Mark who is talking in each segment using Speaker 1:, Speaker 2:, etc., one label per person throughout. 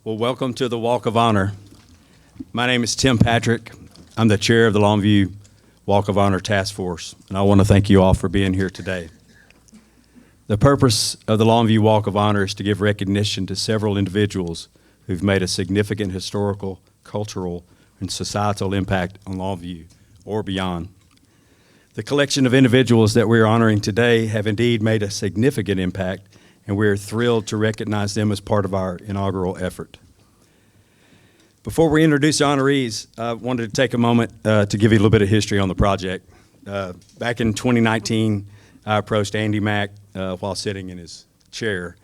Speaker 1: Well, welcome to the Walk of Honor. My name is Tim Patrick. I'm the chair of the Longview Walk of Honor Task Force, and I want to thank you all for being here today. The purpose of the Longview Walk of Honor is to give recognition to several individuals who've made a significant historical, cultural, and societal impact on Longview or beyond. The collection of individuals that we're honoring today have indeed made a significant impact, and we're thrilled to recognize them as part of our inaugural effort. Before we introduce the honorees, I wanted to take a moment to give you a little bit of history on the project. Back in 2019, I approached Andy Mack while sitting in his chair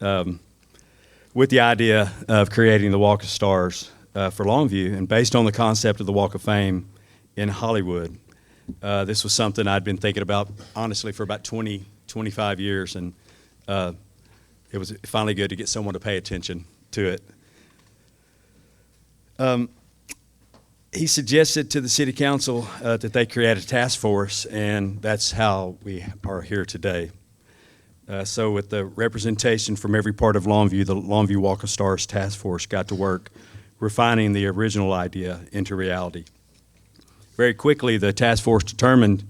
Speaker 1: with the idea of creating the Walk of Stars for Longview, and based on the concept of the Walk of Fame in Hollywood. This was something I'd been thinking about, honestly, for about 25 years, and it was finally good to get someone to pay attention to it. He suggested to the city council that they create a task force, and that's how we are here today. So with the representation from every part of Longview, the Longview Walk of Stars task force got to work refining the original idea into reality. Very quickly, the task force determined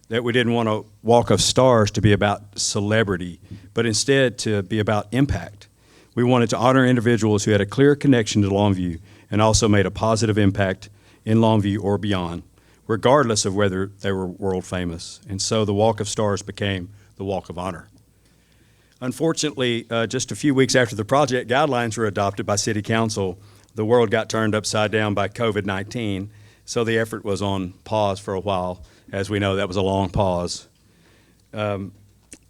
Speaker 1: that we didn't want a Walk of Stars to be about celebrity, but instead to be about impact. We wanted to honor individuals who had a clear connection to Longview and also made a positive impact in Longview or beyond, regardless of whether they were world famous. And so the Walk of Stars became the Walk of Honor. Unfortunately, just a few weeks after the project guidelines were adopted by City Council, the world got turned upside down by COVID-19, so the effort was on pause for a while. As we know, that was a long pause. But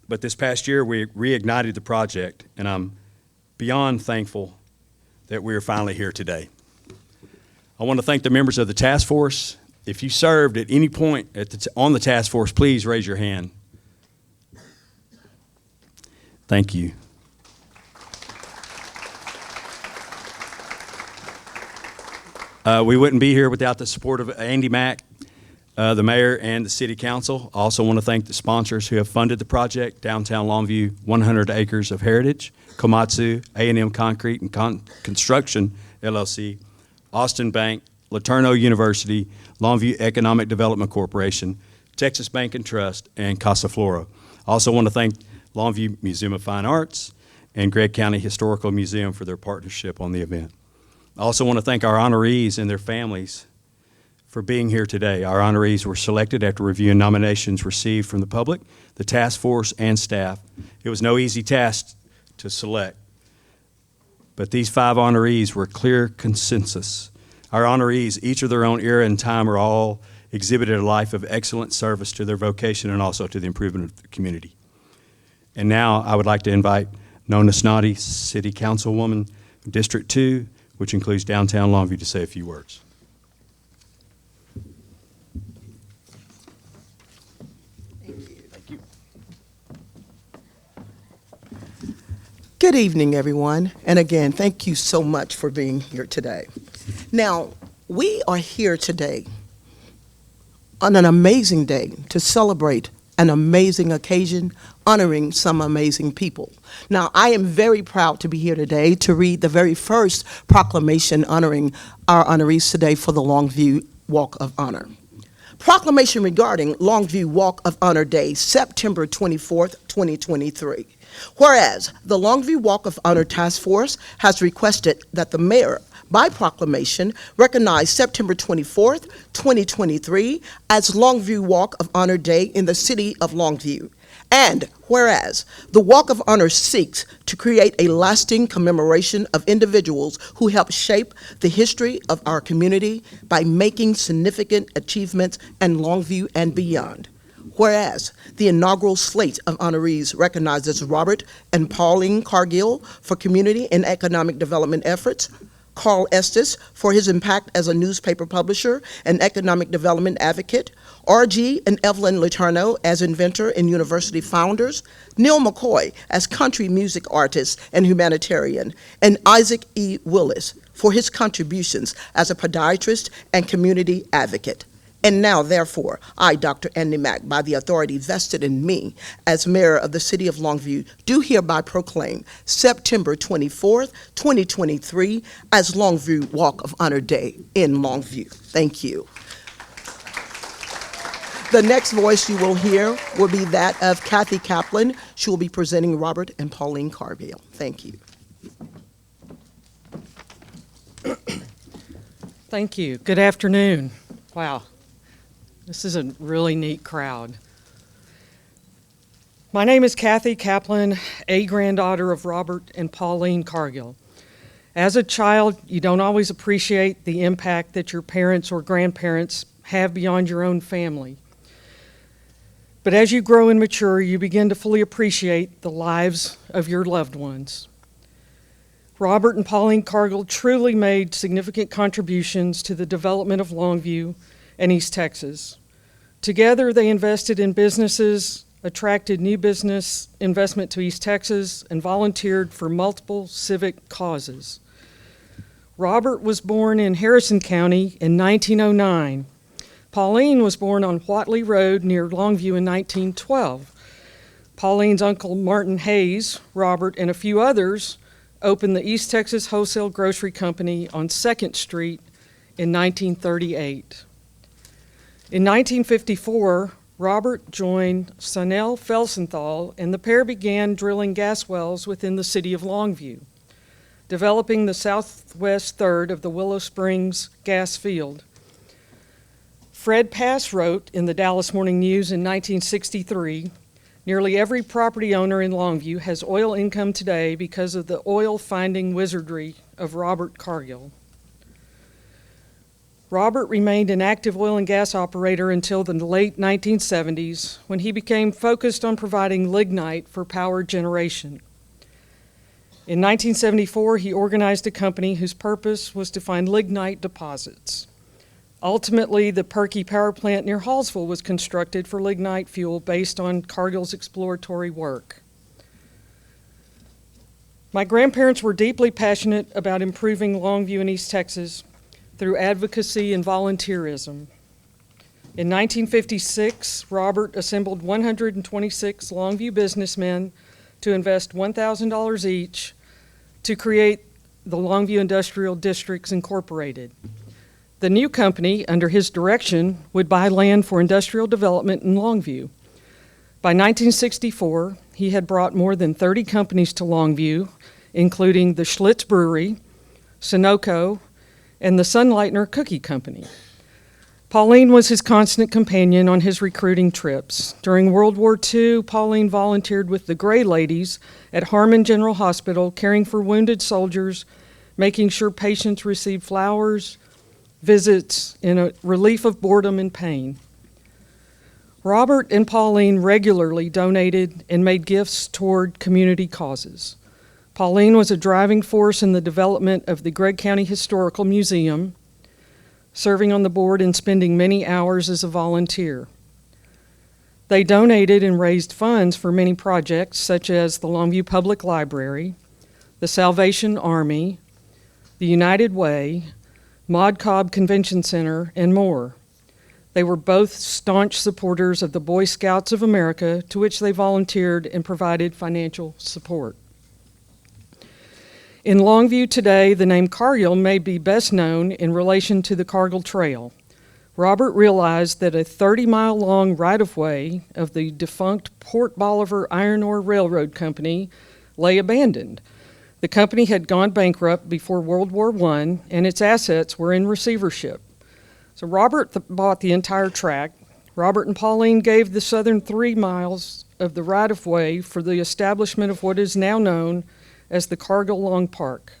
Speaker 1: this past year, we reignited the project, and I'm beyond thankful that we are finally here today. I want to thank the members of the task force. If you served at any point on the task force, please raise your hand. Thank you. We wouldn't be here without the support of Andy Mack, the mayor, and the city council. I also want to thank the sponsors who have funded the project: Downtown Longview, 100 Acres of Heritage, Komatsu, A&M Concrete and Construction, LLC, Austin Bank, LeTourneau University, Longview Economic Development Corporation, Texas Bank and Trust, and Casa Flora. I also want to thank Longview Museum of Fine Arts and Gregg County Historical Museum for their partnership on the event. I also want to thank our honorees and their families for being here today. Our honorees were selected after reviewing nominations received from the public, the task force, and staff. It was no easy task to select, but these 5 honorees were clear consensus. Our honorees, each of their own era and time, are all exhibited a life of excellent service to their vocation and also to the improvement of the community. And now I would like to invite Nona Snoddy, City Councilwoman, District 2, which includes Downtown Longview, to say a few words.
Speaker 2: Thank you. Good evening, everyone. And again, thank you so much for being here today. Now, we are here today on an amazing day to celebrate an amazing occasion, honoring some amazing people. Now, I am very proud to be here today to read the very first proclamation honoring our honorees today for the Longview Walk of Honor. Proclamation regarding Longview Walk of Honor Day, September 24th, 2023. Whereas the Longview Walk of Honor Task Force has requested that the mayor, by proclamation, recognize September 24th, 2023 as Longview Walk of Honor Day in the city of Longview. And whereas the Walk of Honor seeks to create a lasting commemoration of individuals who helped shape the history of our community by making significant achievements in Longview and beyond. Whereas the inaugural slate of honorees recognizes Robert and Pauline Cargill for community and economic development efforts, Carl Estes for his impact as a newspaper publisher and economic development advocate, R.G. and Evelyn LeTourneau as inventor and university founders, Neal McCoy as country music artist and humanitarian, and Isaac E. Willis for his contributions as a podiatrist and community advocate. And now, therefore, I, Dr. Andy Mack, by the authority vested in me as mayor of the city of Longview, do hereby proclaim September 24th, 2023 as Longview Walk of Honor Day in Longview. Thank you. The next voice you will hear will be that of Kathy Kaplan. She will be presenting Robert and Pauline Cargill. Thank you.
Speaker 3: Thank you. Good afternoon. Wow, this is a really neat crowd. My name is Kathy Kaplan, a granddaughter of Robert and Pauline Cargill. As a child, you don't always appreciate the impact that your parents or grandparents have beyond your own family. But as you grow and mature, you begin to fully appreciate the lives of your loved ones. Robert and Pauline Cargill truly made significant contributions to the development of Longview and East Texas. Together, they invested in businesses, attracted new business investment to East Texas, and volunteered for multiple civic causes. Robert was born in Harrison County in 1909. Pauline was born on Whatley Road near Longview in 1912. Pauline's uncle Martin Hayes, Robert, and a few others opened the East Texas Wholesale Grocery Company on 2nd Street in 1938. In 1954, Robert joined Sonell Felsenthal, and the pair began drilling gas wells within the city of Longview, developing the southwest third of the Willow Springs gas field. Fred Pass wrote in the Dallas Morning News in 1963, "Nearly every property owner in Longview has oil income today because of the oil-finding wizardry of Robert Cargill." Robert remained an active oil and gas operator until the late 1970s, when he became focused on providing lignite for power generation. In 1974, he organized a company whose purpose was to find lignite deposits. Ultimately, the Perky Power Plant near Hallsville was constructed for lignite fuel based on Cargill's exploratory work. My grandparents were deeply passionate about improving Longview and East Texas through advocacy and volunteerism. In 1956, Robert assembled 126 Longview businessmen to invest $1,000 each to create the Longview Industrial Districts Incorporated. The new company, under his direction, would buy land for industrial development in Longview. By 1964, he had brought more than 30 companies to Longview, including the Schlitz Brewery, Sunoco, and the Sunlightner Cookie Company. Pauline was his constant companion on his recruiting trips. During World War II, Pauline volunteered with the Gray Ladies at Harmon General Hospital, caring for wounded soldiers, making sure patients received flowers, visits in a relief of boredom and pain. Robert and Pauline regularly donated and made gifts toward community causes. Pauline was a driving force in the development of the Gregg County Historical Museum, serving on the board and spending many hours as a volunteer. They donated and raised funds for many projects, such as the Longview Public Library, the Salvation Army, the United Way, Maud Cobb Convention Center, and more. They were both staunch supporters of the Boy Scouts of America, to which they volunteered and provided financial support. In Longview today, the name Cargill may be best known in relation to the Cargill Trail. Robert realized that a 30-mile-long right-of-way of the defunct Port Bolivar Iron Ore Railroad Company lay abandoned. The company had gone bankrupt before World War I, and its assets were in receivership. So Robert bought the entire tract. Robert and Pauline gave the southern 3 miles of the right-of-way for the establishment of what is now known as the Cargill Long Park.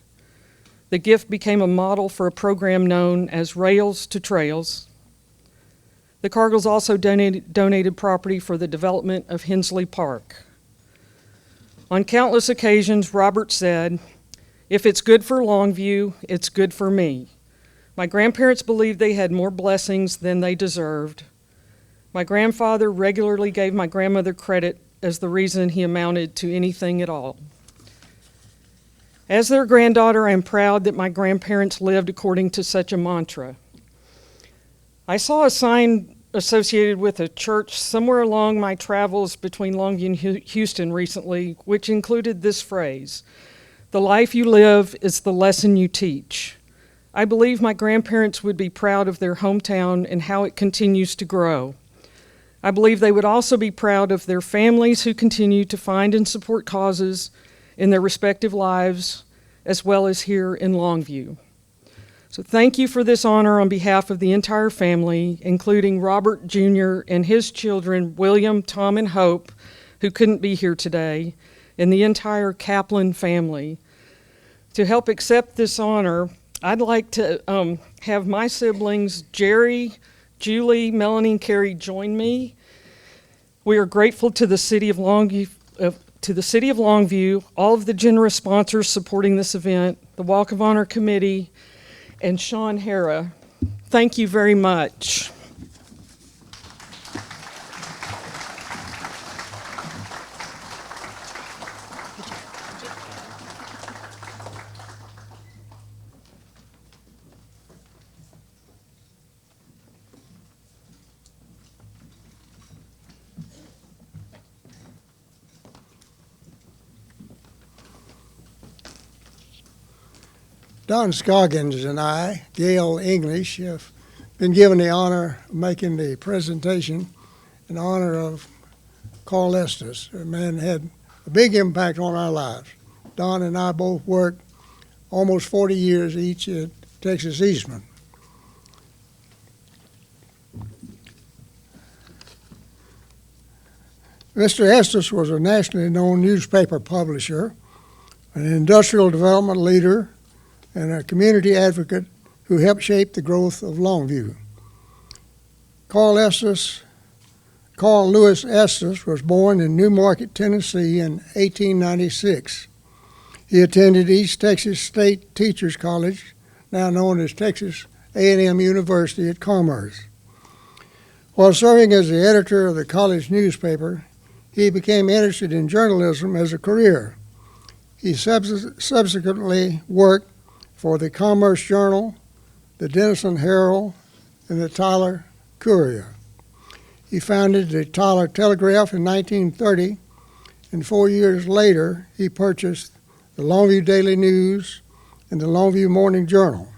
Speaker 3: The gift became a model for a program known as Rails to Trails. The Cargills also donated property for the development of Hensley Park. On countless occasions, Robert said, "If it's good for Longview, it's good for me." My grandparents believed they had more blessings than they deserved. My grandfather regularly gave my grandmother credit as the reason he amounted to anything at all. As their granddaughter, I am proud that my grandparents lived according to such a mantra. I saw a sign associated with a church somewhere along my travels between Longview and Houston recently, which included this phrase, "The life you live is the lesson you teach." I believe my grandparents would be proud of their hometown and how it continues to grow. I believe they would also be proud of their families who continue to find and support causes in their respective lives, as well as here in Longview. So thank you for this honor on behalf of the entire family, including Robert Jr. and his children, William, Tom, and Hope, who couldn't be here today, and the entire Kaplan family. To help accept this honor, I'd like to have my siblings, Jerry, Julie, Melanie, and Carrie, join me. We are grateful to the City of Longview, all of the generous sponsors supporting this event, the Walk of Honor Committee, and Sean Hara. Thank you very much.
Speaker 4: Don Scoggins and I, Gail English, have been given the honor of making the presentation in honor of Carl Estes, a man who had a big impact on our lives. Don and I both worked almost 40 years each at Texas Eastman. Mr. Estes was a nationally known newspaper publisher, an industrial development leader, and a community advocate who helped shape the growth of Longview. Carl Lewis Estes was born in New Market, Tennessee in 1896. He attended East Texas State Teachers College, now known as Texas A&M University at Commerce. While serving as the editor of the college newspaper, he became interested in journalism as a career. He subsequently worked for the Commerce Journal, the Denison Herald, and the Tyler Courier. He founded the Tyler Telegraph in 1930, and 4 years later, he purchased the Longview Daily News and the Longview Morning Journal.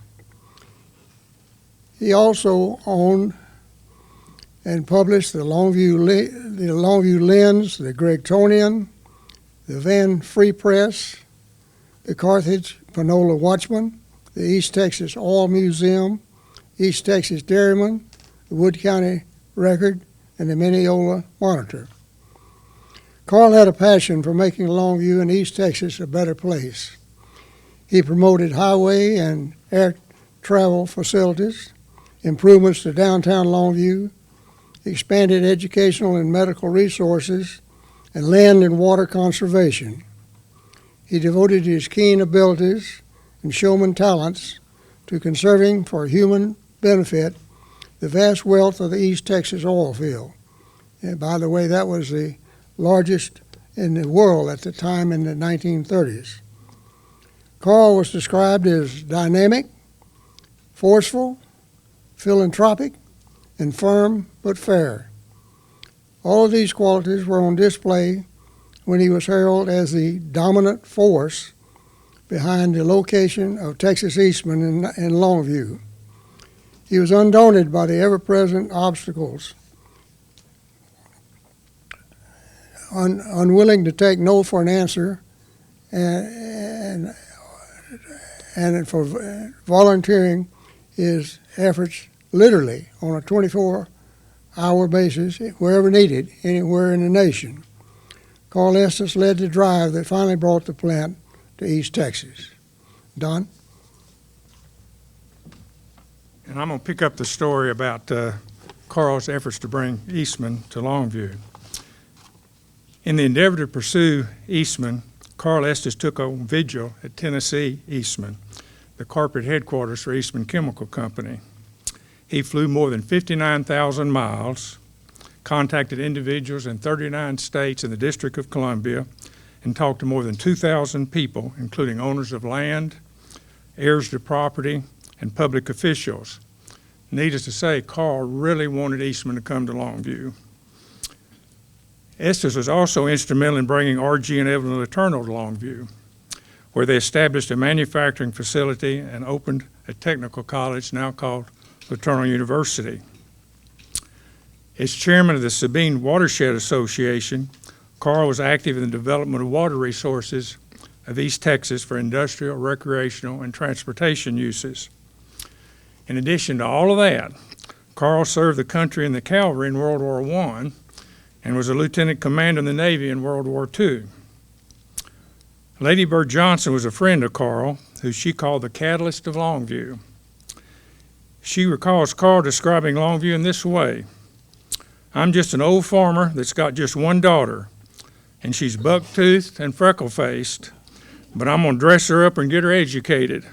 Speaker 4: He also owned and published the Longview Lens, the Gregtonian, the Van Free Press, the Carthage Panola Watchman, the East Texas Oil Museum, East Texas Dairyman, the Wood County Record, and the Mineola Monitor. Carl had a passion for making Longview and East Texas a better place. He promoted highway and air travel facilities, improvements to downtown Longview, expanded educational and medical resources, and land and water conservation. He devoted his keen abilities and showman talents to conserving for human benefit the vast wealth of the East Texas oil field. And by the way, that was the largest in the world at the time in the 1930s. Carl was described as dynamic, forceful, philanthropic, and firm but fair. All of these qualities were on display when he was heralded as the dominant force behind the location of Texas Eastman in Longview. He was undaunted by the ever-present obstacles, unwilling to take no for an answer, and for volunteering his efforts literally on a 24-hour basis, wherever needed, anywhere in the nation. Carl Estes led the drive that finally brought the plant to East Texas. Don?
Speaker 5: And I'm going to pick up the story about Carl's efforts to bring Eastman to Longview. In the endeavor to pursue Eastman, Carl Estes took on vigil at Tennessee Eastman, the corporate headquarters for Eastman Chemical Company. He flew more than 59,000 miles, contacted individuals in 39 states in the District of Columbia, and talked to more than 2,000 people, including owners of land, heirs to property, and public officials. Needless to say, Carl really wanted Eastman to come to Longview. Estes was also instrumental in bringing R.G. and Evelyn LeTourneau to Longview, where they established a manufacturing facility and opened a technical college now called LeTourneau University. As chairman of the Sabine Watershed Association, Carl was active in the development of water resources of East Texas for industrial, recreational, and transportation uses. In addition to all of that, Carl served the country in the cavalry in World War I and was a lieutenant commander in the Navy in World War II. Lady Bird Johnson was a friend of Carl, who she called the catalyst of Longview. She recalls Carl describing Longview in this way: "I'm just an old farmer that's got just one daughter, and she's buck-toothed and freckle-faced, but I'm going to dress her up and get her educated.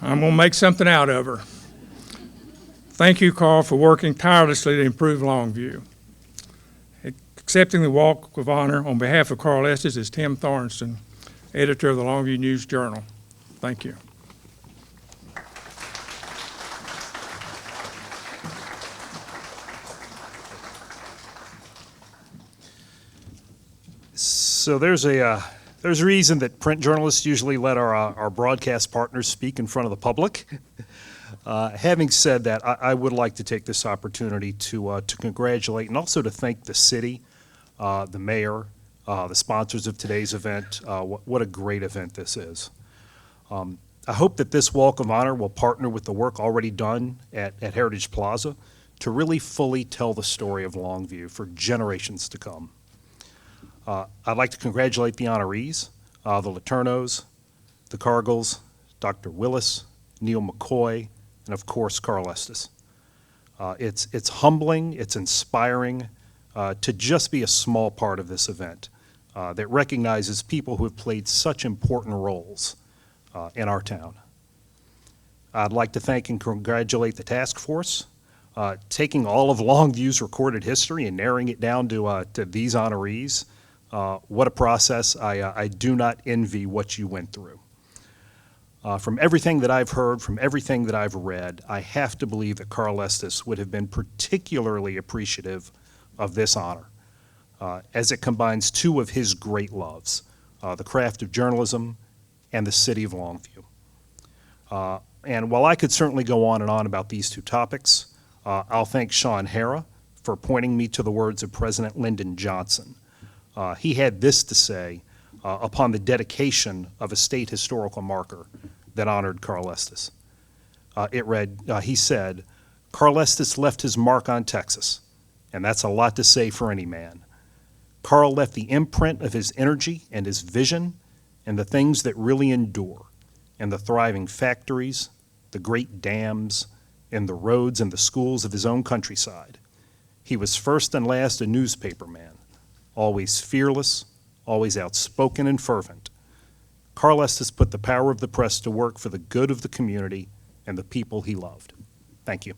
Speaker 5: I'm going to make something out of her." Thank you, Carl, for working tirelessly to improve Longview. Accepting the Walk of Honor on behalf of Carl Estes is Tim Thornton, editor of the Longview News Journal. Thank you.
Speaker 6: So there's a reason that print journalists usually let our broadcast partners speak in front of the public. Having said that, I would like to take this opportunity to congratulate and also to thank the city, the mayor, the sponsors of today's event. What a great event this is. I hope that this Walk of Honor will partner with the work already done at Heritage Plaza to really fully tell the story of Longview for generations to come. I'd like to congratulate the honorees, the LeTourneaus, the Cargills, Dr. Willis, Neal McCoy, and of course, Carl Estes. It's humbling, it's inspiring to just be a small part of this event that recognizes people who have played such important roles in our town. I'd like to thank and congratulate the task force, taking all of Longview's recorded history and narrowing it down to these honorees. What a process. I do not envy what you went through. From everything that I've heard, from everything that I've read, I have to believe that Carl Estes would have been particularly appreciative of this honor, as it combines two of his great loves, the craft of journalism and the city of Longview. And while I could certainly go on and on about these two topics, I'll thank Sean Hara for pointing me to the words of President Lyndon Johnson. He had this to say upon the dedication of a state historical marker that honored Carl Estes. It read, he said, "Carl Estes left his mark on Texas, and that's a lot to say for any man. Carl left the imprint of his energy and his vision and the things that really endure, and the thriving factories, the great dams, and the roads and the schools of his own countryside. He was first and last a newspaper man, always fearless, always outspoken and fervent. Carl Estes put the power of the press to work for the good of the community and the people he loved." Thank you.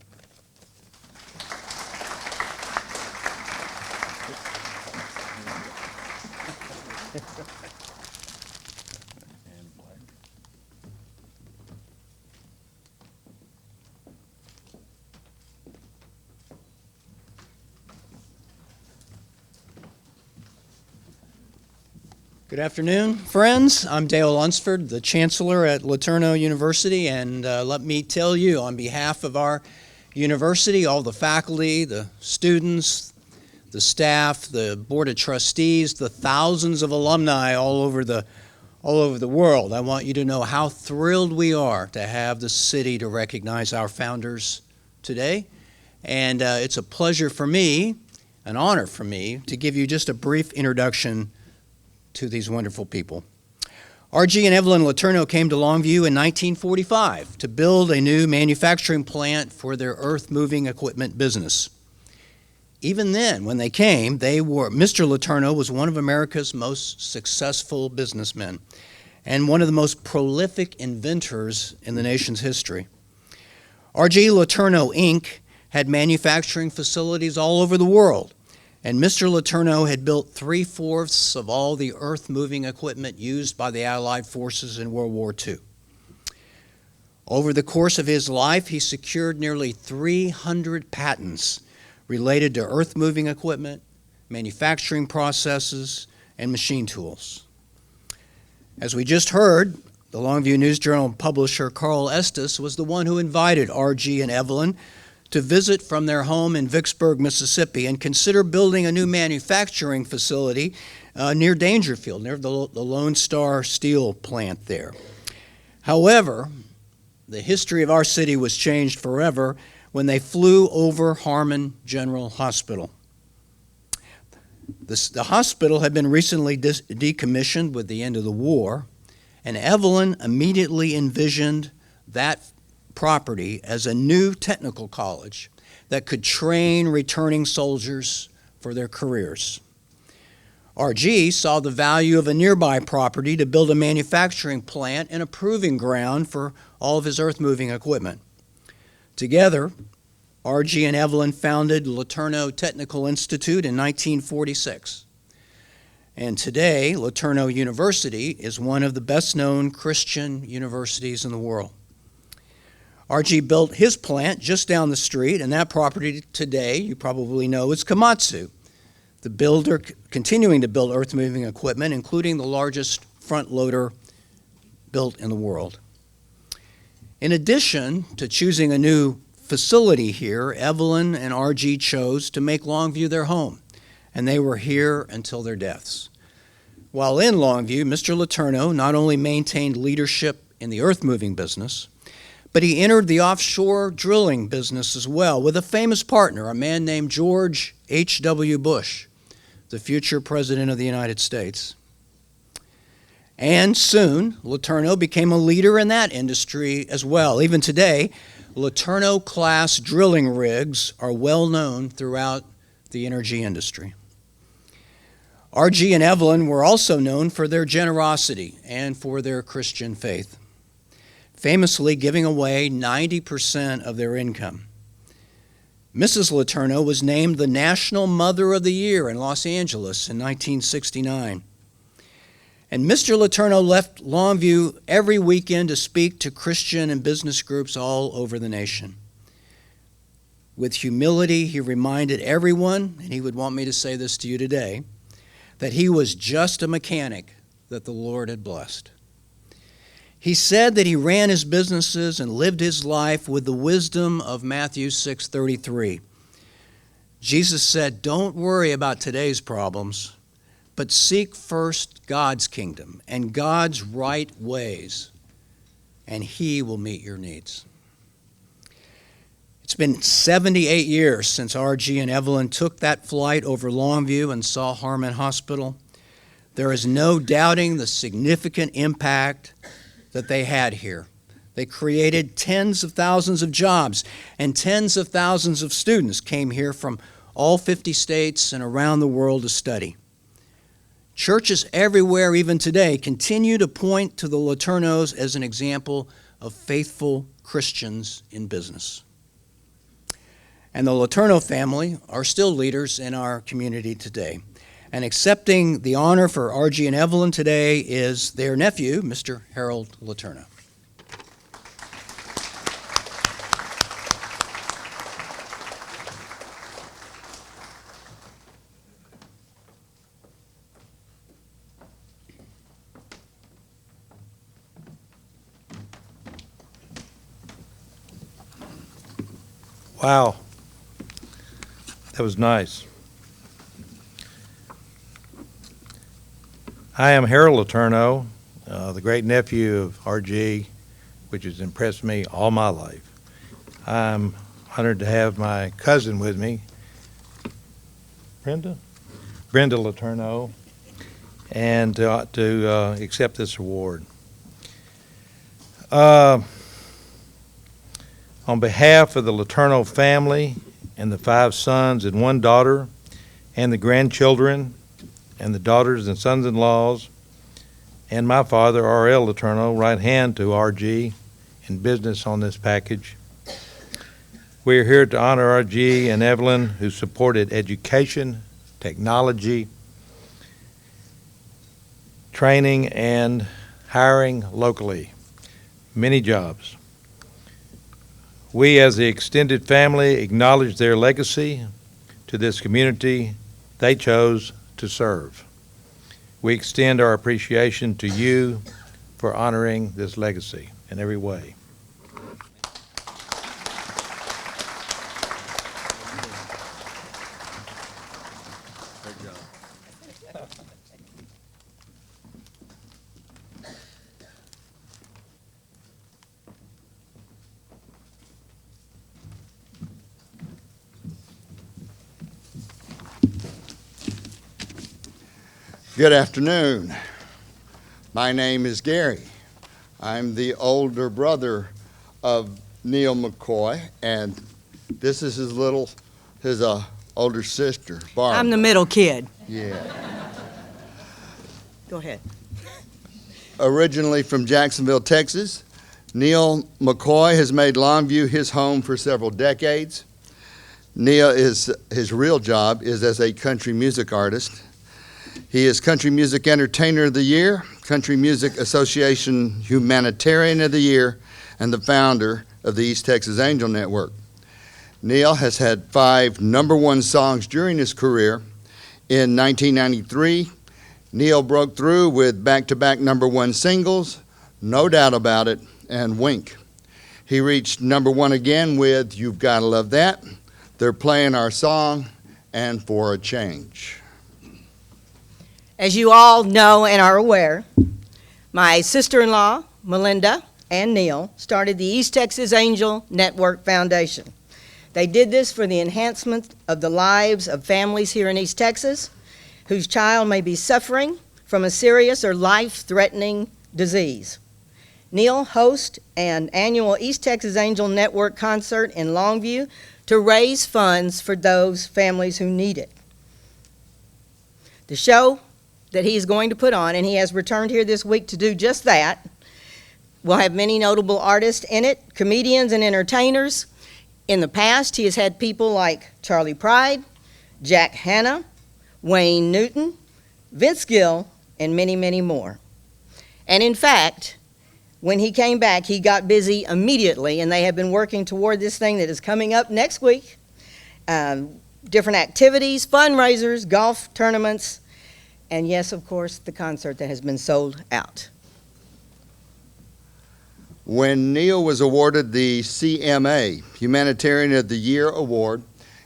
Speaker 7: Good afternoon, friends. I'm Dale Lunsford, the Chancellor at LeTourneau University, and let me tell you, on behalf of our university, all the faculty, the students, the staff, the Board of Trustees, the thousands of alumni all over the world, I want you to know how thrilled we are to have the city to recognize our founders today. And it's a pleasure for me, an honor for me, to give you just a brief introduction to these wonderful people. R.G. and Evelyn LeTourneau came to Longview in 1945 to build a new manufacturing plant for their earth-moving equipment business. Even then, when they came, Mr. LeTourneau was one of America's most successful businessmen and one of the most prolific inventors in the nation's history. R.G. LeTourneau, Inc. had manufacturing facilities all over the world, and Mr. LeTourneau had built 3/4 of all the earth-moving equipment used by the Allied forces in World War II. Over the course of his life, he secured nearly 300 patents related to earth-moving equipment, manufacturing processes, and machine tools. As we just heard, the Longview News Journal publisher Carl Estes was the one who invited R.G. and Evelyn to visit from their home in Vicksburg, Mississippi, and consider building a new manufacturing facility near Dangerfield, near the Lone Star Steel plant there. However, the history of our city was changed forever when they flew over Harmon General Hospital. The hospital had been recently decommissioned with the end of the war, and Evelyn immediately envisioned that property as a new technical college that could train returning soldiers for their careers. RG saw the value of a nearby property to build a manufacturing plant and a proving ground for all of his earth-moving equipment. Together, RG and Evelyn founded LeTourneau Technical Institute in 1946. And today, LeTourneau University is one of the best-known Christian universities in the world. RG built his plant just down the street, and that property today, you probably know, is Komatsu, the builder continuing to build earth-moving equipment, including the largest front loader built in the world. In addition to choosing a new facility here, Evelyn and RG chose to make Longview their home, and they were here until their deaths. While in Longview, Mr. LeTourneau not only maintained leadership in the earth-moving business, but he entered the offshore drilling business as well with a famous partner, a man named George H.W. Bush, the future President of the United States. And soon, LeTourneau became a leader in that industry as well. Even today, LeTourneau-class drilling rigs are well known throughout the energy industry. RG and Evelyn were also known for their generosity and for their Christian faith, famously giving away 90% of their income. Mrs. LeTourneau was named the National Mother of the Year in Los Angeles in 1969. And Mr. LeTourneau left Longview every weekend to speak to Christian and business groups all over the nation. With humility, he reminded everyone, and he would want me to say this to you today, that he was just a mechanic that the Lord had blessed. He said that he ran his businesses and lived his life with the wisdom of Matthew 6:33. Jesus said, "Don't worry about today's problems, but seek first God's kingdom and God's right ways, and He will meet your needs." It's been 78 years since RG and Evelyn took that flight over Longview and saw Harmon Hospital. There is no doubting the significant impact that they had here. They created tens of thousands of jobs, and tens of thousands of students came here from all 50 states and around the world to study. Churches everywhere, even today, continue to point to the LeTourneaus as an example of faithful Christians in business. And the LeTourneau family are still leaders in our community today. And accepting the honor for RG and Evelyn today is their nephew, Mr. Harold LeTourneau.
Speaker 8: Wow, that was nice. I am Harold LeTourneau, the great nephew of RG, which has impressed me all my life. I'm honored to have my cousin with me, Brenda LeTourneau, and to accept this award. On behalf of the LeTourneau family and the 5 sons and 1 daughter and the grandchildren and the daughters and sons-in-laws and my father, R.L. LeTourneau, right hand to RG in business on this package, we are here to honor RG and Evelyn, who supported education, technology, training, and hiring locally. Many jobs. We, as the extended family, acknowledge their legacy to this community they chose to serve. We extend our appreciation to you for honoring this legacy in every way.
Speaker 9: Good afternoon. My name is Gary. I'm the older brother of Neal McCoy, and this is his older sister, Barbara.
Speaker 2: I'm the middle kid.
Speaker 9: Yeah.
Speaker 2: Go ahead.
Speaker 9: Originally from Jacksonville, Texas, Neal McCoy has made Longview his home for several decades. His real job is as a country music artist. He is Country Music Entertainer of the Year, Country Music Association Humanitarian of the Year, and the founder of the East Texas Angel Network. Neal has had 5 #1 songs during his career. In 1993, Neal broke through with back-to-back #1 singles, No Doubt About It, and Wink. He reached #1 again with You've Gotta Love That, They're Playing Our Song, and For a Change.
Speaker 10: As you all know and are aware, my sister-in-law, Melinda, and Neal started the East Texas Angel Network Foundation. They did this for the enhancement of the lives of families here in East Texas whose child may be suffering from a serious or life-threatening disease. Neal hosts an annual East Texas Angel Network concert in Longview to raise funds for those families who need it. The show that he is going to put on, and he has returned here this week to do just that, will have many notable artists in it, comedians and entertainers. In the past, he has had people like Charlie Pride, Jack Hanna, Wayne Newton, Vince Gill, and many, many more. And in fact, when he came back, he got busy immediately, and they have been working toward this thing that is coming up next week. Different activities, fundraisers, golf tournaments, and yes, of course, the concert that has been sold out.
Speaker 9: When Neal was awarded the CMA, Humanitarian of the Year Award,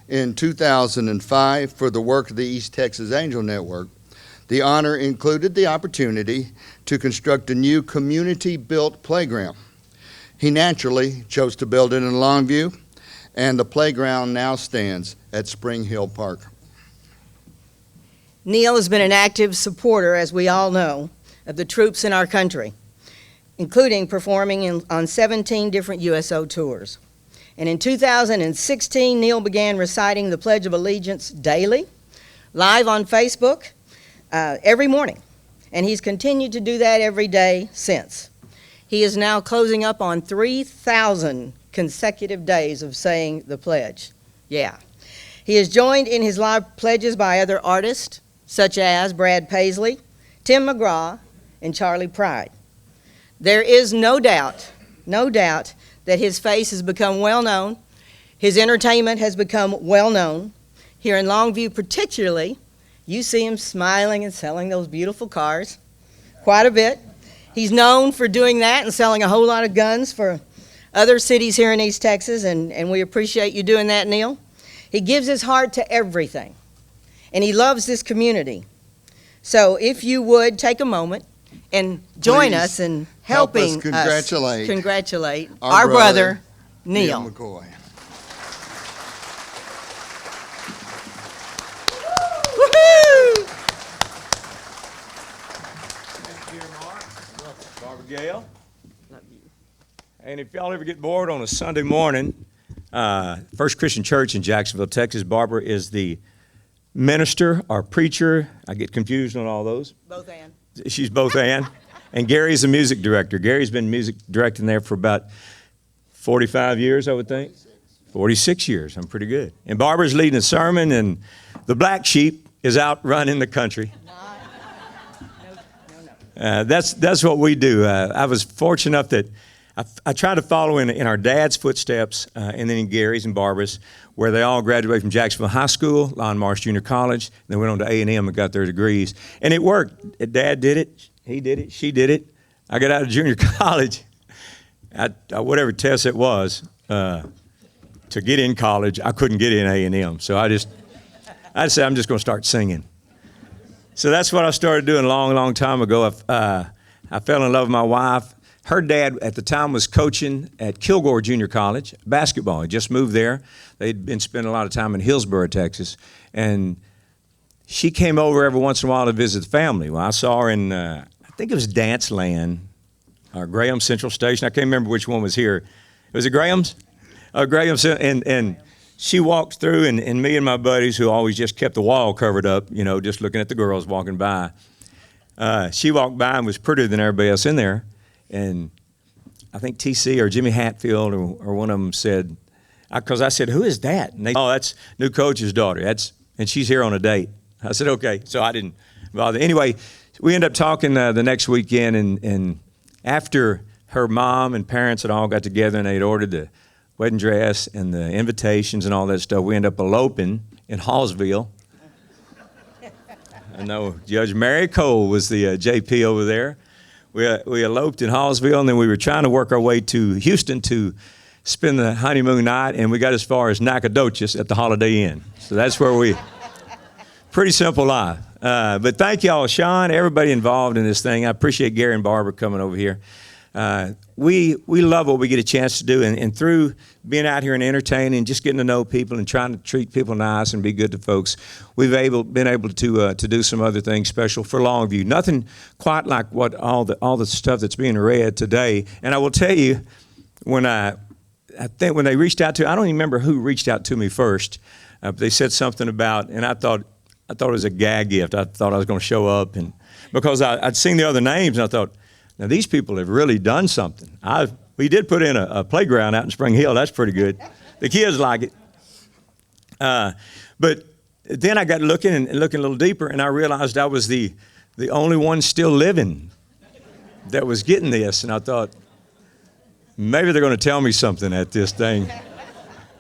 Speaker 9: in 2005 for the work of the East Texas Angel Network, the honor included the opportunity to construct a new community-built playground. He naturally chose to build it in Longview, and the playground now stands at Spring Hill Park.
Speaker 10: Neal has been an active supporter, as we all know, of the troops in our country, including performing on 17 different USO tours. And in 2016, Neal began reciting the Pledge of Allegiance daily, live on Facebook, every morning. And he's continued to do that every day since. He is now closing up on 3,000 consecutive days of saying the pledge. Yeah. He is joined in his live pledges by other artists, such as Brad Paisley, Tim McGraw, and Charlie Pride. There is no doubt that his face has become well-known. His entertainment has become well-known. Here in Longview particularly, you see him smiling and selling those beautiful cars quite a bit. He's known for doing that and selling a whole lot of guns for other cities here in East Texas, and we appreciate you doing that, Neal. He gives his heart to everything, and he loves this community. So if you would take a moment and join
Speaker 9: Please
Speaker 10: us in
Speaker 9: help us
Speaker 10: helping
Speaker 9: congratulate
Speaker 10: our brother, Neal.
Speaker 9: McCoy.
Speaker 10: Woohoo!
Speaker 1: Barbara Gale. And if y'all ever get bored on a Sunday morning, First Christian Church in Jacksonville, Texas, Barbara is the minister or preacher. I get confused on all those.
Speaker 10: Both and.
Speaker 1: She's both and. And Gary's the music director. Gary's been music directing there for about 45 years, I would think. 46 years. I'm pretty good. And Barbara's leading a sermon, and the black sheep is out running the country. That's what we do. I was fortunate enough that
Speaker 11: I try to follow in our dad's footsteps, and then in Gary's and Barbara's, where they all graduated from Jacksonville High School, Lyon Marsh Junior College, then went on to A&M and got their degrees. And it worked. Dad did it, he did it, she did it. I got out of junior college, whatever test it was, to get in college, I couldn't get in A&M. So I said, I'm just going to start singing. So that's what I started doing a long, long time ago. I fell in love with my wife. Her dad at the time was coaching at Kilgore Junior College, basketball. He just moved there. They'd been spending a lot of time in Hillsborough, Texas. And she came over every once in a while to visit the family. Well, I saw her in, I think it was Dance Land, or Graham Central Station. I can't remember which one was here. Was it Graham's? Graham's, and she walked through, and me and my buddies, who always just kept the wall covered up, just looking at the girls walking by, she walked by and was prettier than everybody else in there. And I think TC or Jimmy Hatfield or one of them said, because I said, who is that? And they, oh, that's new coach's daughter. And she's here on a date. I said, okay. So I didn't bother. Anyway, we ended up talking the next weekend, and after her mom and parents had all got together and they'd ordered the wedding dress and the invitations and all that stuff, we ended up eloping in Hallsville. I know Judge Mary Cole was the JP over there. We eloped in Hallsville, and then we were trying to work our way to Houston to spend the honeymoon night, and we got as far as Nacogdoches at the Holiday Inn. So that's where pretty simple life. But thank y'all, Sean, everybody involved in this thing. I appreciate Gary and Barbara coming over here. We love what we get a chance to do, and through being out here and entertaining, just getting to know people and trying to treat people nice and be good to folks, we've been able to do some other things special for Longview. Nothing quite like what all the stuff that's being read today. And I will tell you, I think when they reached out to, I don't even remember who reached out to me first, but they said something about, and I thought it was a gag gift. I thought I was going to show up, and because I'd seen the other names, and I thought, now, these people have really done something. We did put in a playground out in Spring Hill. That's pretty good. The kids like it. But then I got looking a little deeper, and I realized I was the only one still living that was getting this. And I thought, maybe they're going to tell me something at this thing.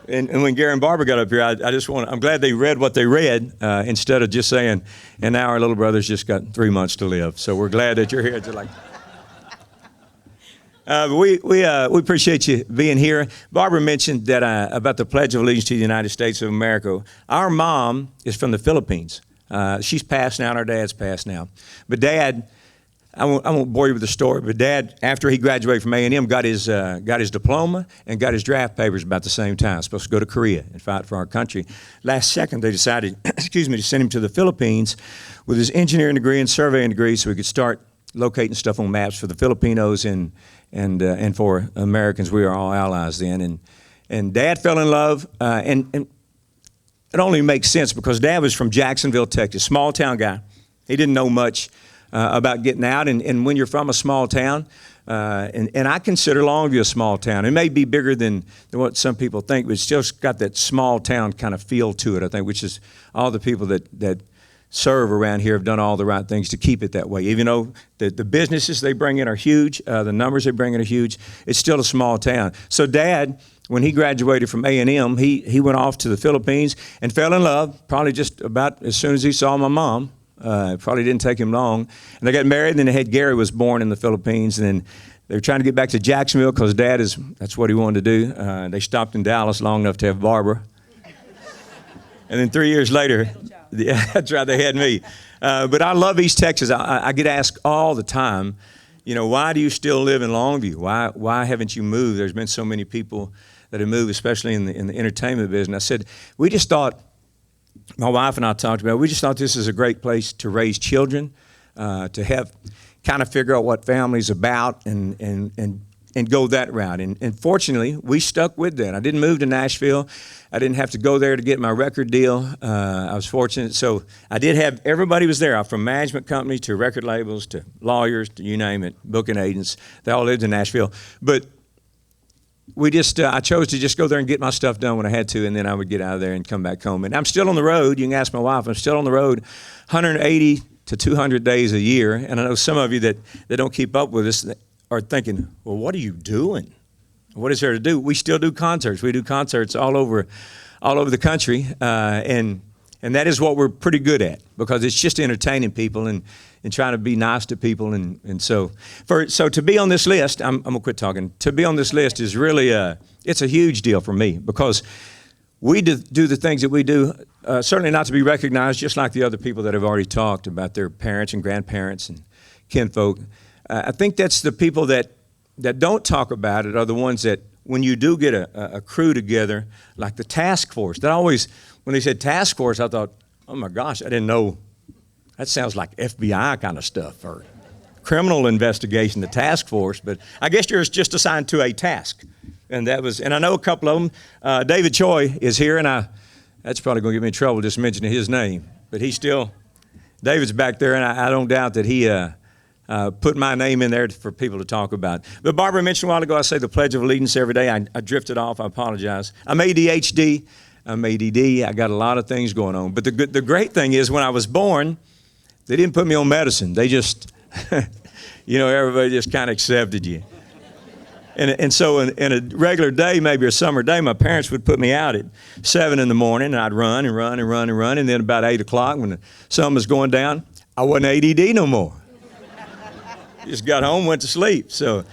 Speaker 11: And when Gary and Barbara got up here, I'm glad they read what they read instead of just saying, and now our little brother's just got 3 months to live. So we're glad that you're here. It's like, we appreciate you being here. Barbara mentioned that about the Pledge of Allegiance to the United States of America. Our mom is from the Philippines. She's passed now, and our dad's passed now. But Dad, I won't bore you with the story, but Dad, after he graduated from A&M, got his diploma and got his draft papers about the same time. Supposed to go to Korea and fight for our country. Last second, they decided, to send him to the Philippines with his engineering degree and surveying degree so he could start locating stuff on maps for the Filipinos and for Americans. We are all allies then. And Dad fell in love, and it only makes sense because Dad was from Jacksonville, Texas, small town guy. He didn't know much about getting out, and when you're from a small town, and I consider Longview a small town. It may be bigger than what some people think, but it's just got that small town kind of feel to it, I think, which is all the people that serve around here have done all the right things to keep it that way. Even though the businesses they bring in are huge, the numbers they bring in are huge, it's still a small town. So Dad, when he graduated from A&M, he went off to the Philippines and fell in love, probably just about as soon as he saw my mom. It probably didn't take him long. And they got married, and then they had Gary was born in the Philippines, and then they were trying to get back to Jacksonville because that's what he wanted to do. They stopped in Dallas long enough to have Barbara. And then 3 years later, yeah, that's right, they had me. But I love East Texas. I get asked all the time, why do you still live in Longview? Why haven't you moved? There's been so many people that have moved, especially in the entertainment business. I said, we just thought, my wife and I talked about it, we just thought this is a great place to raise children, to kind of figure out what family's about and go that route. And fortunately, we stuck with that. I didn't move to Nashville. I didn't have to go there to get my record deal. I was fortunate. So I did have, everybody was there, from management companies to record labels to lawyers to you name it, booking agents. They all lived in Nashville. But I chose to just go there and get my stuff done when I had to, and then I would get out of there and come back home. And I'm still on the road. You can ask my wife. I'm still on the road 180 to 200 days a year. And I know some of you that don't keep up with us, are thinking, well, what are you doing? What is there to do? We still do concerts. We do concerts all over the country, and that is what we're pretty good at, because it's just entertaining people and trying to be nice to people. And so to be on this list, I'm gonna quit talking. To be on this list is really it's a huge deal for me, because we do the things that we do, certainly not to be recognized, just like the other people that have already talked about their parents and grandparents and kinfolk. I think that's the people that don't talk about it are the ones that, when you do get a crew together, like the task force, that always, when they said task force, I thought, oh my gosh, I didn't know, that sounds like FBI kind of stuff, or criminal investigation, the task force, but I guess you're just assigned to a task. And I know a couple of them. David Choi is here, and that's probably going to get me in trouble just mentioning his name, but David's back there, and I don't doubt that he put my name in there for people to talk about. But Barbara mentioned a while ago, I say the Pledge of Allegiance every day. I drifted off, I apologize. I'm ADHD, I'm ADD, I got a lot of things going on. But the great thing is, when I was born, they didn't put me on medicine. They just, everybody just kind of accepted you. And so in a regular day, maybe a summer day, my parents would put me out at 7 in the morning, and I'd run and run and run and run. And then about 8 o'clock, when the sun was going down, I wasn't ADD no more. Just got home, went to sleep. So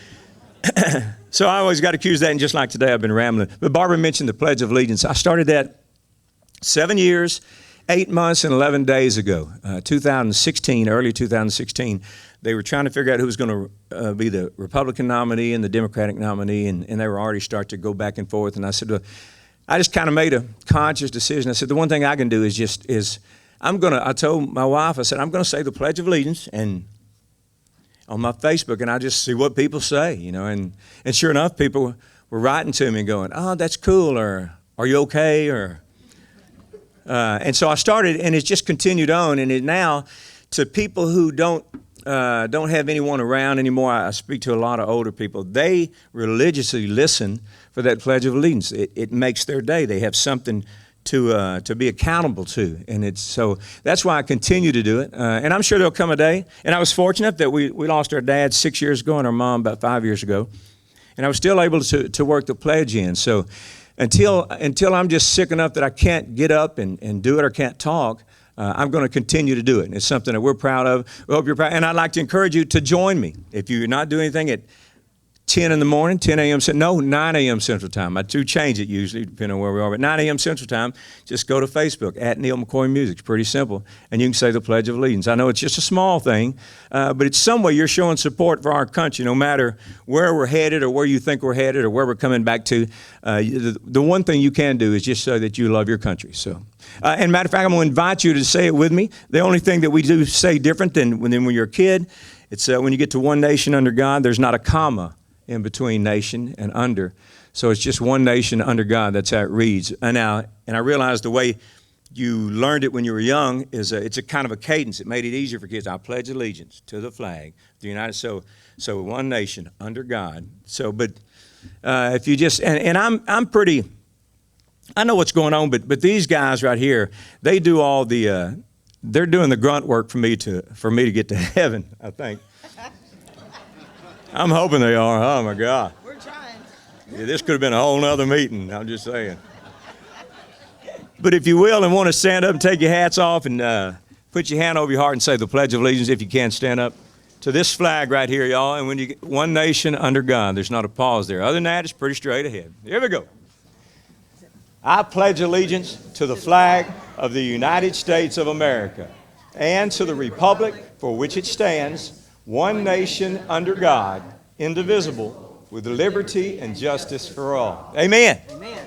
Speaker 11: I always got accused of that, and just like today, I've been rambling. But Barbara mentioned the Pledge of Allegiance. I started that 7 years, 8 months, and 11 days ago, 2016, early 2016. They were trying to figure out who was going to be the Republican nominee and the Democratic nominee, and they were already starting to go back and forth. And I said, well, I just kind of made a conscious decision. I said, the one thing I can do is I told my wife, I said, I'm going to say the Pledge of Allegiance and on my Facebook, and I just see what people say, and sure enough, people were writing to me and going, oh, that's cool, or are you okay, and so I started, and it's just continued on, and it now, to people who don't have anyone around anymore, I speak to a lot of older people, they religiously listen for that Pledge of Allegiance. It makes their day. They have something to be accountable to, and so that's why I continue to do it. And I'm sure there'll come a day. And I was fortunate that we lost our dad 6 years ago and our mom about 5 years ago, and I was still able to work the pledge in. So until I'm just sick enough that I can't get up and do it or can't talk, I'm going to continue to do it. And it's something that we're proud of. We hope you're proud. And I'd like to encourage you to join me. If you're not doing anything at 10 in the morning, 10 a.m. 9 a.m. Central Time. I do change it usually, depending on where we are. But 9 a.m. Central Time, just go to Facebook, at Neal McCoy Music. It's pretty simple. And you can say the Pledge of Allegiance. I know it's just a small thing, but it's some way you're showing support for our country, no matter where we're headed or where you think we're headed or where we're coming back to. The one thing you can do is just say that you love your country. So, and matter of fact, I'm going to invite you to say it with me. The only thing that we do say different than when you're a kid, it's when you get to one nation under God, there's not a comma in between nation and under. So it's just one nation under God. That's how it reads. And I realized the way you learned it when you were young is it's a kind of a cadence. It made it easier for kids. I pledge allegiance to the flag of the United States. So one nation under God. So, but if you just, and I'm pretty, I know what's going on, but these guys right here, they do all the, they're doing the grunt work for me to get to heaven, I think. I'm hoping they are. Oh, my God.
Speaker 10: We're trying.
Speaker 11: Yeah, this could have been a whole nother meeting. I'm just saying. But if you will and want to stand up and take your hats off and put your hand over your heart and say the Pledge of Allegiance, if you can, stand up to this flag right here, y'all. And when you get one nation under God, there's not a pause there. Other than that, it's pretty straight ahead. Here we go. I pledge allegiance to the flag of the United States of America and to the republic for which it stands, one nation under God, indivisible, with liberty and justice for all. Amen.
Speaker 10: Amen.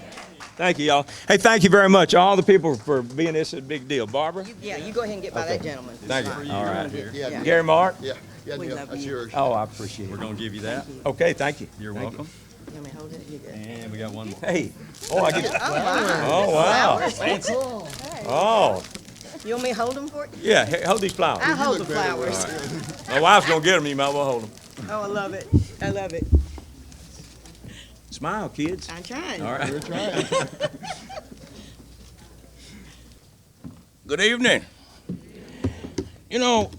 Speaker 11: Thank you, y'all. Hey, thank you very much, all the people, for being this a big deal. Barbara?
Speaker 10: You go ahead and get by that gentleman.
Speaker 11: Thank you. All right.
Speaker 10: Yeah.
Speaker 11: Gary Mark?
Speaker 9: Yeah,
Speaker 10: We
Speaker 9: Neal,
Speaker 10: love
Speaker 9: that's
Speaker 10: you.
Speaker 9: yours.
Speaker 11: Oh, I appreciate it.
Speaker 1: We're going to give you that.
Speaker 11: Okay, thank you.
Speaker 1: You're welcome.
Speaker 10: You want me to hold it? You good.
Speaker 1: And we got one more.
Speaker 11: Hey. Oh, I get.
Speaker 10: Oh,
Speaker 11: Oh, wow.
Speaker 10: wow.
Speaker 11: Oh,
Speaker 10: You want me to hold them for you?
Speaker 11: yeah. Hey, hold these flowers.
Speaker 10: I'll hold the flowers.
Speaker 11: My wife's gonna get them. You might well hold them.
Speaker 10: Oh, I love it. I love it.
Speaker 11: Smile, kids.
Speaker 10: I'm trying.
Speaker 11: All right.
Speaker 12: Good evening. You know,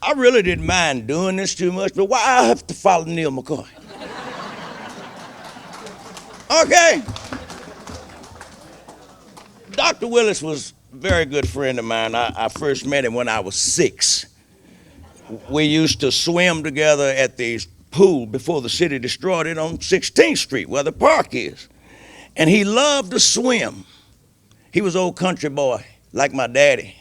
Speaker 12: I really didn't mind doing this too much, but why I have to follow Neal McCoy? Okay. Dr. Willis was a very good friend of mine. I first met him when I was 6. We used to swim together at the pool before the city destroyed it on 16th Street, where the park is. And he loved to swim. He was an old country boy, like my daddy.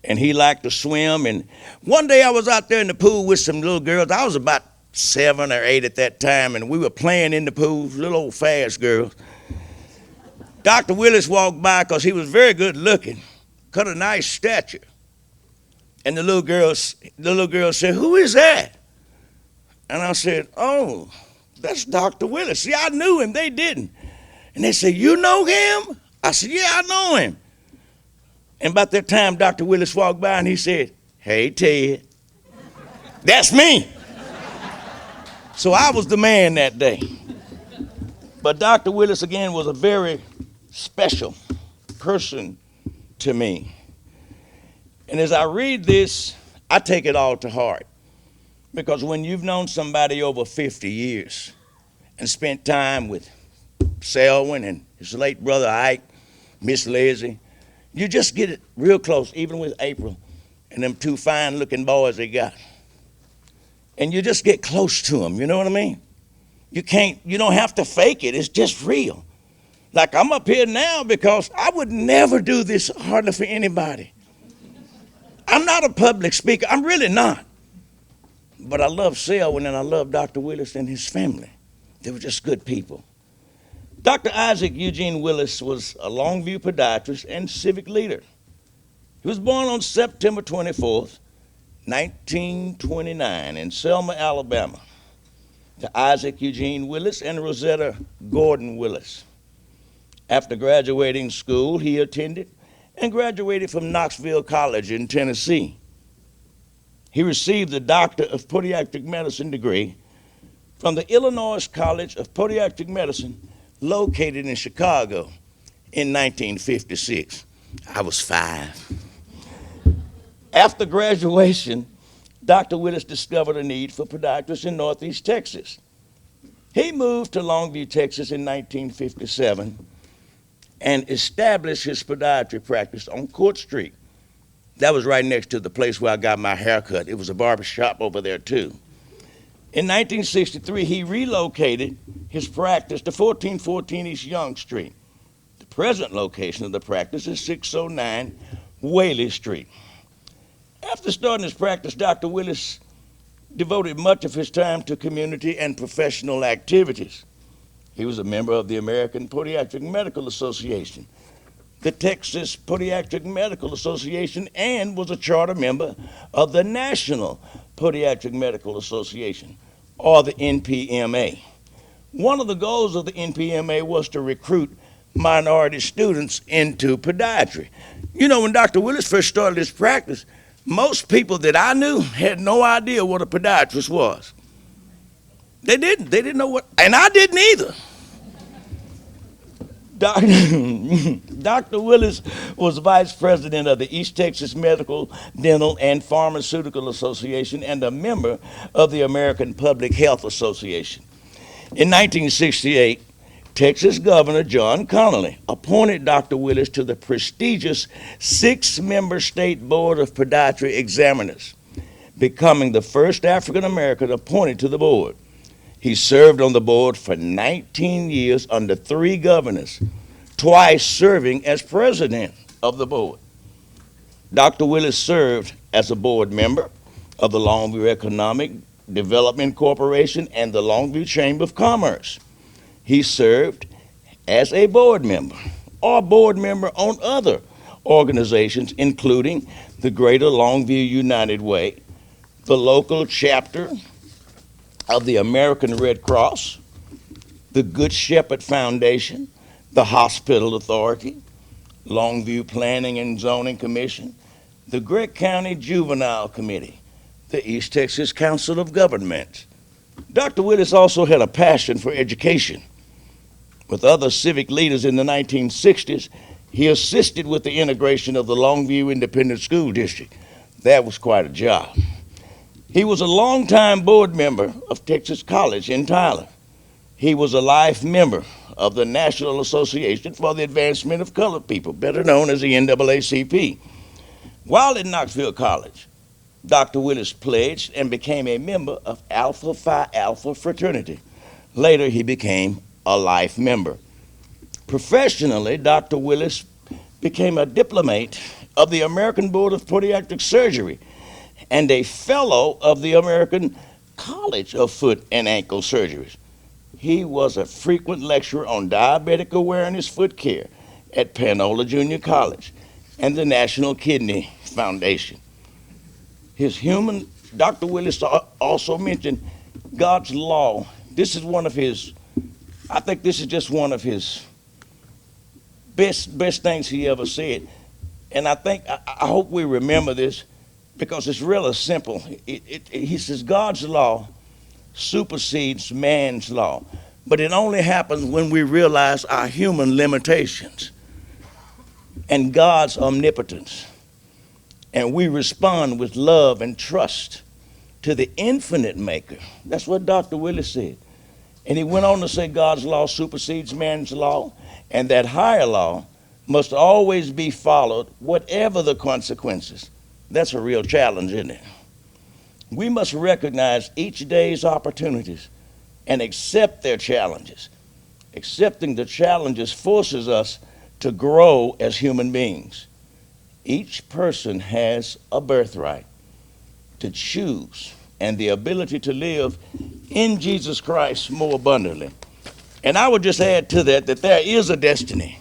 Speaker 12: And he liked to swim. And one day I was out there in the pool with some little girls. I was about 7 or 8 at that time, and we were playing in the pool, little old fast girls. Dr. Willis walked by because he was very good looking, cut a nice stature. And the little girl said, "Who is that?" And I said, "Oh, that's Dr. Willis." See, I knew him, they didn't. And they said, "You know him?" I said, "Yeah, I know him." And about that time, Dr. Willis walked by and he said, "Hey, Ted." That's me. So I was the man that day. But Dr. Willis, again, was a very special person to me. And as I read this, I take it all to heart. Because when you've known somebody over 50 years and spent time with Selwyn and his late brother Ike, Miss Leslie, you just get it real close, even with April and them 2 fine-looking boys they got. And you just get close to them, you know what I mean? You don't have to fake it, it's just real. Like I'm up here now because I would never do this hardly for anybody. I'm not a public speaker, I'm really not. But I love Selwyn and I love Dr. Willis and his family. They were just good people. Dr. Isaac Eugene Willis was a Longview podiatrist and civic leader. He was born on September 24th, 1929 in Selma, Alabama, to Isaac Eugene Willis and Rosetta Gordon Willis. After graduating school, he attended and graduated from Knoxville College in Tennessee. He received the Doctor of Podiatric Medicine degree from the Illinois College of Podiatric Medicine located in Chicago in 1956. I was 5. After graduation, Dr. Willis discovered a need for podiatrists in Northeast Texas. He moved to Longview, Texas in 1957 and established his podiatry practice on Court Street. That was right next to the place where I got my hair cut. It was a barber shop over there too. In 1963, he relocated his practice to 1414 East Young Street. The present location of the practice is 609 Whaley Street. After starting his practice, Dr. Willis devoted much of his time to community and professional activities. He was a member of the American Podiatric Medical Association, the Texas Podiatric Medical Association, and was a charter member of the National Podiatric Medical Association, or the NPMA. One of the goals of the NPMA was to recruit minority students into podiatry. You know, when Dr. Willis first started his practice, most people that I knew had no idea what a podiatrist was. They didn't know what, and I didn't either. Dr. Willis was vice president of the East Texas Medical, Dental, and Pharmaceutical Association and a member of the American Public Health Association. In 1968, Texas Governor John Connally appointed Dr. Willis to the prestigious 6-member state board of podiatry examiners, becoming the first African American appointed to the board. He served on the board for 19 years under 3 governors, twice serving as president of the board. Dr. Willis served as a board member of the Longview Economic Development Corporation and the Longview Chamber of Commerce. He served as a board member on other organizations, including the Greater Longview United Way, the local chapter of the American Red Cross, the Good Shepherd Foundation, the Hospital Authority, Longview Planning and Zoning Commission, the Gregg County Juvenile Committee, the East Texas Council of Governments. Dr. Willis also had a passion for education. With other civic leaders in the 1960s, he assisted with the integration of the Longview Independent School District. That was quite a job. He was a longtime board member of Texas College in Tyler. He was a life member of the National Association for the Advancement of Colored People, better known as the NAACP. While at Knoxville College, Dr. Willis pledged and became a member of Alpha Phi Alpha fraternity. Later, he became a life member. Professionally, Dr. Willis became a diplomate of the American Board of Podiatric Surgery and a fellow of the American College of Foot and Ankle Surgeries. He was a frequent lecturer on diabetic awareness foot care at Panola Junior College and the National Kidney Foundation. Dr. Willis also mentioned God's law. This is one of his, I think this is just one of his best things he ever said. And I hope we remember this because it's really simple. He says God's law supersedes man's law, but it only happens when we realize our human limitations and God's omnipotence, and we respond with love and trust to the infinite maker. That's what Dr. Willis said. And he went on to say God's law supersedes man's law, and that higher law must always be followed, whatever the consequences. That's a real challenge, isn't it? We must recognize each day's opportunities and accept their challenges. Accepting the challenges forces us to grow as human beings. Each person has a birthright to choose and the ability to live in Jesus Christ more abundantly. And I would just add to that there is a destiny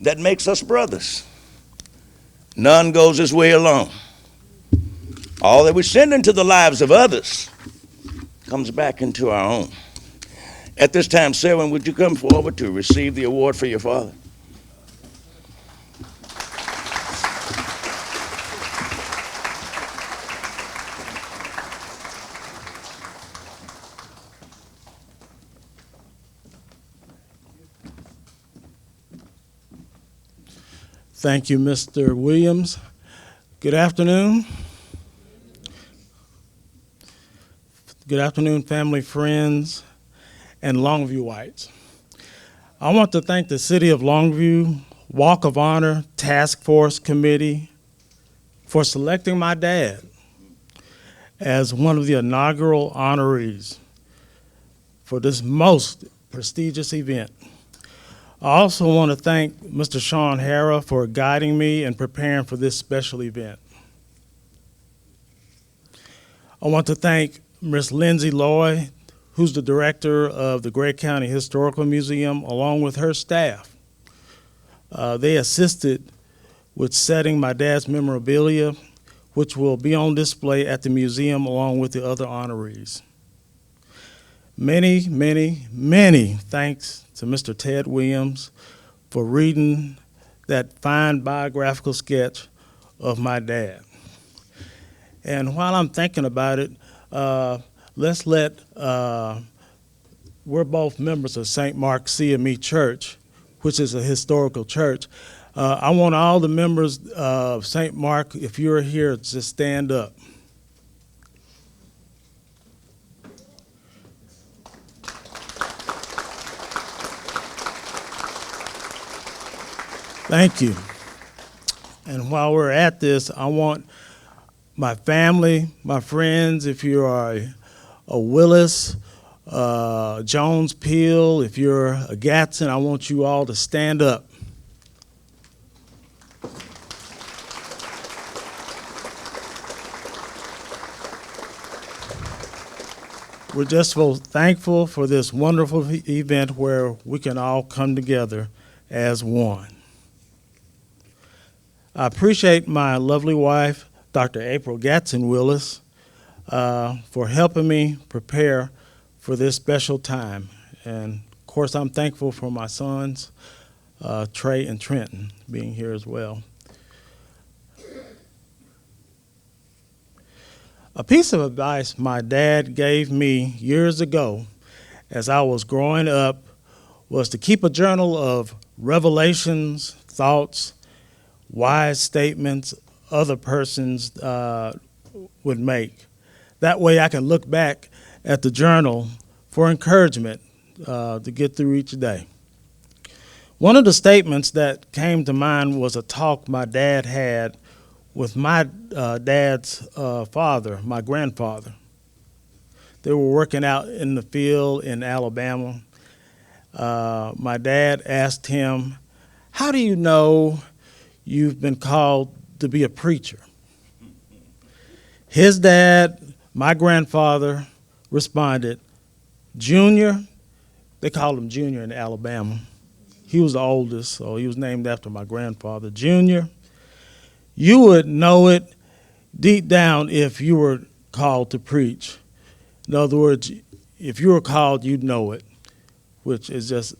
Speaker 12: that makes us brothers. None goes his way alone. All that we send into the lives of others comes back into our own. At this time, Sarah, would you come forward to receive the award for your father?
Speaker 13: Thank you, Mr. Williams. Good afternoon. Good afternoon, family, friends, and Longviewites. I want to thank the City of Longview Walk of Honor Task Force Committee for selecting my dad as one of the inaugural honorees for this most prestigious event. I also want to thank Mr. Sean Harrah for guiding me and preparing for this special event. I want to thank Ms. Lindsay Loy, who's the director of the Gregg County Historical Museum, along with her staff. They assisted with setting my dad's memorabilia, which will be on display at the museum along with the other honorees. Many, many, many thanks to Mr. Ted Williams for reading that fine biographical sketch of my dad. And while I'm thinking about it, let's let, we're both members of St. Mark CME Church, which is a historical church. I want all the members of St. Mark, if you're here, just stand up. Thank you. And while we're at this, I want my family, my friends, if you are a Willis, Jones Peel, if you're a Gatson, I want you all to stand up. We're just so thankful for this wonderful event where we can all come together as one. I appreciate my lovely wife, Dr. April Gatson Willis, for helping me prepare for this special time. And of course, I'm thankful for my sons, Trey and Trenton, being here as well. A piece of advice my dad gave me years ago as I was growing up was to keep a journal of revelations, thoughts, wise statements other persons would make. That way I can look back at the journal for encouragement to get through each day. One of the statements that came to mind was a talk my dad had with my dad's father, my grandfather. They were working out in the field in Alabama. My dad asked him, "How do you know you've been called to be a preacher?" His dad, my grandfather, responded, "Junior," they called him Junior in Alabama. He was the oldest, so he was named after my grandfather. "Junior, you would know it deep down if you were called to preach. In other words, if you were called, you'd know it," which is just a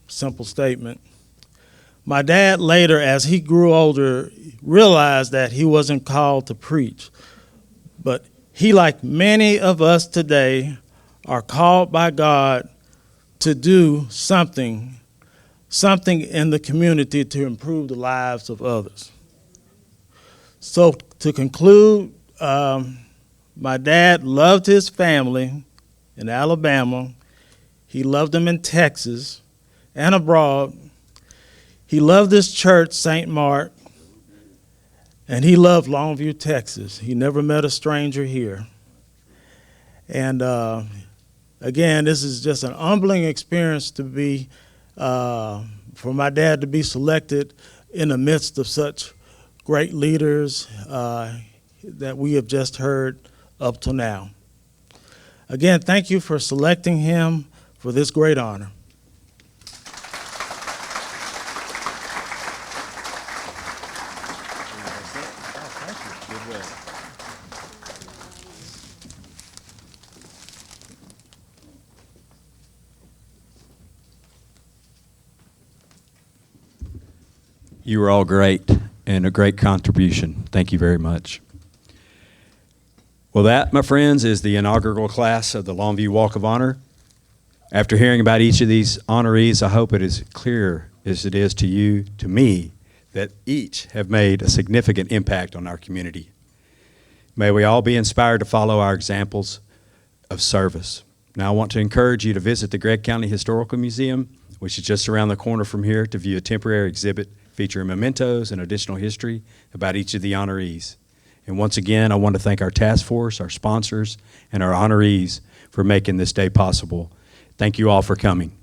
Speaker 13: simple statement. My dad later, as he grew older, realized that he wasn't called to preach. But he, like many of us today, are called by God to do something in the community to improve the lives of others. So to conclude, my dad loved his family in Alabama. He loved them in Texas and abroad. He loved this church, St. Mark, and he loved Longview, Texas. He never met a stranger here. And again, this is just an humbling experience to be, for my dad to be selected in the midst of such great leaders that we have just heard up till now. Again, thank you for selecting him for this great honor.
Speaker 1: You were all great and a great contribution. Thank you very much. Well, that, my friends, is the inaugural class of the Longview Walk of Honor. After hearing about each of these honorees, I hope it is clear as it is to you, to me, that each have made a significant impact on our community. May we all be inspired to follow our examples of service. Now, I want to encourage you to visit the Gregg County Historical Museum, which is just around the corner from here, to view a temporary exhibit featuring mementos and additional history about each of the honorees. And once again, I want to thank our task force, our sponsors, and our honorees for making this day possible. Thank you all for coming.